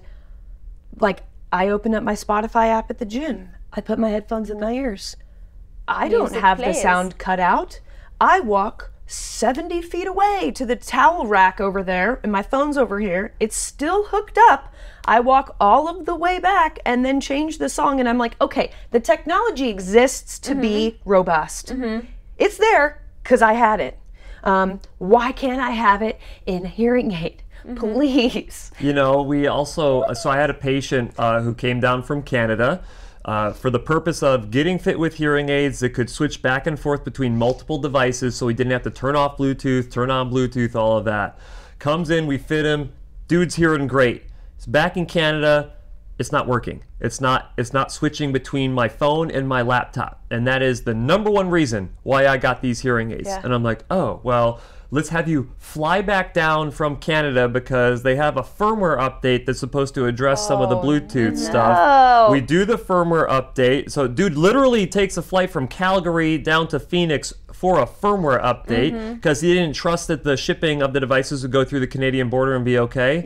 like, I open up my Spotify app at the gym. I put my headphones in my ears. I don't have the sound cut out. I walk 70 feet away to the towel rack over there and my phone's over here. It's still hooked up. I walk all of the way back and then change the song and I'm like, okay, the technology exists to be robust. It's there because I had it. Why can't I have it in a hearing aid? Please. We also, so I had a patient who came down from Canada for the purpose of getting fit with hearing aids that could switch back and forth between multiple devices so he didn't have to turn off Bluetooth, turn on Bluetooth, all of that. Comes in, we fit him, dude's hearing great. He's back in Canada, it's not working. It's not switching between my phone and my laptop. And that is the number one reason why I got these hearing aids. And I'm like, oh, well, let's have you fly back down from Canada because they have a firmware update that's supposed to address some of the Bluetooth stuff. We do the firmware update. So dude literally takes a flight from Calgary down to Phoenix for a firmware update because he didn't trust that the shipping of the devices would go through the Canadian border and be okay.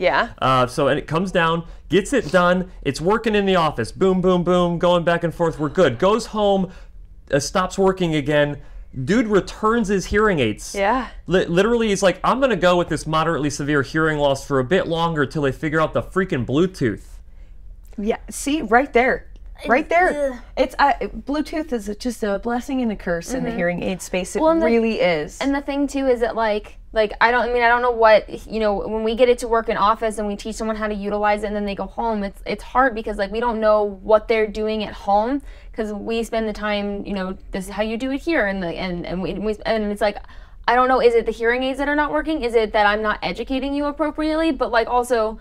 And it comes down, gets it done. It's working in the office. Boom, boom, boom, going back and forth. We're good. Goes home, stops working again. Dude returns his hearing aids. Literally, he's like, I'm going to go with this moderately severe hearing loss for a bit longer till they figure out the freaking Bluetooth. Yeah, see, right there. Right there. It's Bluetooth is just a blessing and a curse in the hearing aid space. It really is. And the thing too is that like I don't know what, when we get it to work in office and we teach someone how to utilize it and then they go home, it's hard because like we don't know what they're doing at home because we spend the time, this is how you do it here and it's like, I don't know, is it the hearing aids that are not working? Is it that I'm not educating you appropriately? But like also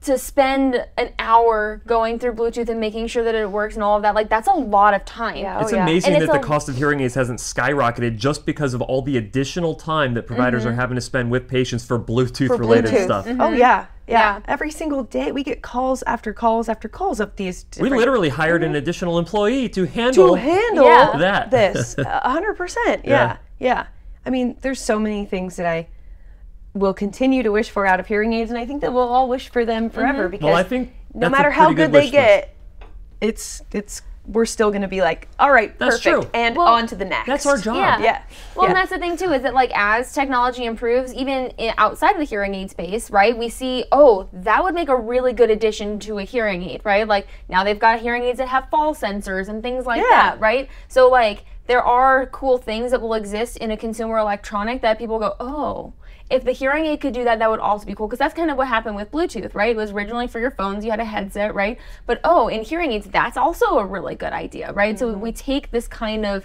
to spend an hour going through Bluetooth and making sure that it works and all of that, like that's a lot of time. It's amazing that the cost of hearing aids hasn't skyrocketed just because of all the additional time that providers are having to spend with patients for Bluetooth related stuff. Oh yeah. Every single day we get calls after calls after calls of these different... We literally hired an additional employee to handle that. This 100%. Yeah. I mean, there's so many things that I will continue to wish for out of hearing aids, and I think that we'll all wish for them forever because I think no matter how good they get, we're still going to be like, all right, that's perfect, true. And on to the next. That's our job. Well, and that's the thing too, is that like as technology improves, even outside of the hearing aid space, right, we see, that would make a really good addition to a hearing aid, right? Like now they've got hearing aids that have fall sensors and things like that, right? So like there are cool things that will exist in a consumer electronic that people go, if the hearing aid could do that, that would also be cool, because that's kind of what happened with Bluetooth, right? It was originally for your phones, you had a headset, right? But in hearing aids, that's also a really good idea, right? So we take this kind of,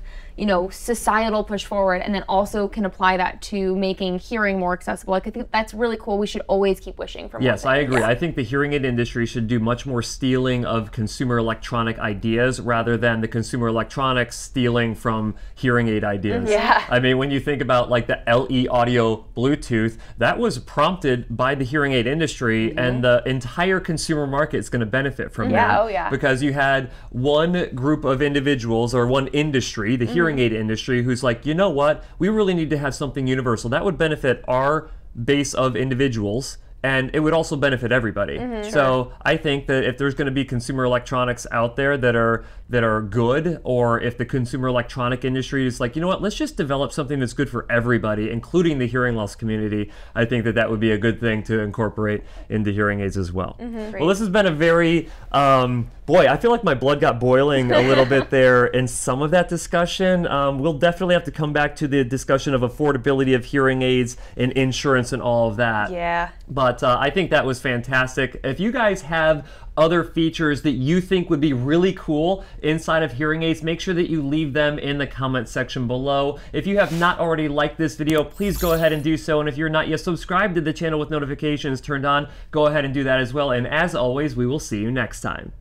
societal push forward and then also can apply that to making hearing more accessible. Like, I think that's really cool. We should always keep wishing for more. Yes, I agree. I think the hearing aid industry should do much more stealing of consumer electronic ideas rather than the consumer electronics stealing from hearing aid ideas. I mean, when you think about like the LE audio Bluetooth, that was prompted by the hearing aid industry, and the entire consumer market is going to benefit from that. Because you had one group of individuals or one industry, the hearing aid industry, who's like, you know what, we really need to have something universal that would benefit our base of individuals, and it would also benefit everybody. So I think that if there's going to be consumer electronics out there that are good, or if the consumer electronic industry is like, you know what, let's just develop something that's good for everybody, including the hearing loss community, I think that would be a good thing to incorporate into hearing aids as well. Well, this has been a very Boy, I feel like my blood got boiling a little bit there in some of that discussion. We'll definitely have to come back to the discussion of affordability of hearing aids and insurance and all of that. Yeah. But I think that was fantastic. If you guys have other features that you think would be really cool inside of hearing aids, make sure that you leave them in the comment section below. If you have not already liked this video, please go ahead and do so. And if you're not yet subscribed to the channel with notifications turned on, go ahead and do that as well. And as always, we will see you next time.